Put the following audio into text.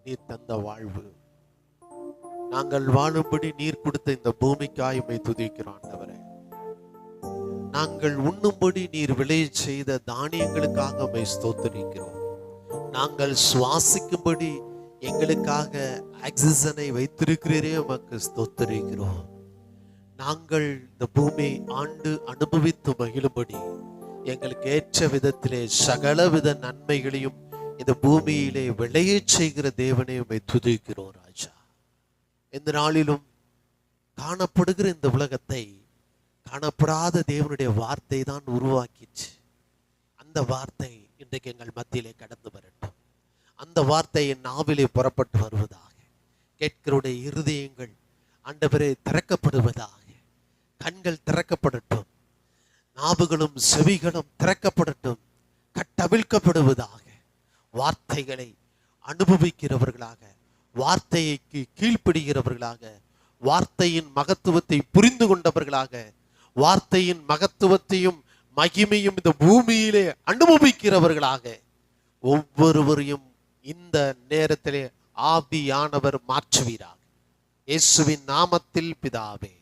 நீர் தந்த வாழ்வு, நாங்கள் வாழும்படி நீர் கொடுத்த இந்த பூமிக்காய் உம்மை துதிக்கிறோம் ஆண்டவரே. நாங்கள் உண்ணும்படி நீர் விளைய செய்த தானியங்களுக்காக உம்மை ஸ்தோத்திரிக்கிறோம். நாங்கள் சுவாசிக்கும்படி எங்களுக்காக ஆக்சிஜனை வைத்திருக்கிறீரே, உமக்கு ஸ்தோத்திரிக்கிறோம். நாங்கள் இந்த பூமி ஆண்டு அனுபவித்து மகிழும்படி எங்களுக்கு ஏற்ற விதத்திலே சகலவித நன்மைகளையும் இந்த பூமியிலே விளைய செய்கிற தேவனை உம்மை துதிக்கிறோம் ராஜா. இந்த நாளிலும் காணப்படுகிற இந்த உலகத்தை காணப்படாத தேவனுடைய வார்த்தை தான் உருவாக்கிச்சு. அந்த வார்த்தை இன்றைக்கு எங்கள் மத்தியிலே கடந்து வரட்டும். அந்த வார்த்தை என் நாவிலே புறப்பட்டு வருவதாக, கேட்கிறோடைய இருதயங்கள் ஆண்டவரே திறக்கப்படுவதாக, கண்கள் திறக்கப்படட்டும், நாவுகளும் செவிகளும் திறக்கப்படட்டும், கட்டவிழ்க்கப்படுவதாக. வார்த்தைகளை அனுபவிக்கிறவர்களாக, வார்த்தைக்கு கீழ்ப்படுகிறவர்களாக, வார்த்தையின் மகத்துவத்தை புரிந்து கொண்டவர்களாக, வார்த்தையின் மகத்துவத்தையும் மகிமையும் இந்த பூமியிலே அனுபவிக்கிறவர்களாக ஒவ்வொருவரையும் இந்த நேரத்திலே ஆவியானவர் மாற்றுவீராக. இயேசுவின் நாமத்தில் பிதாவே.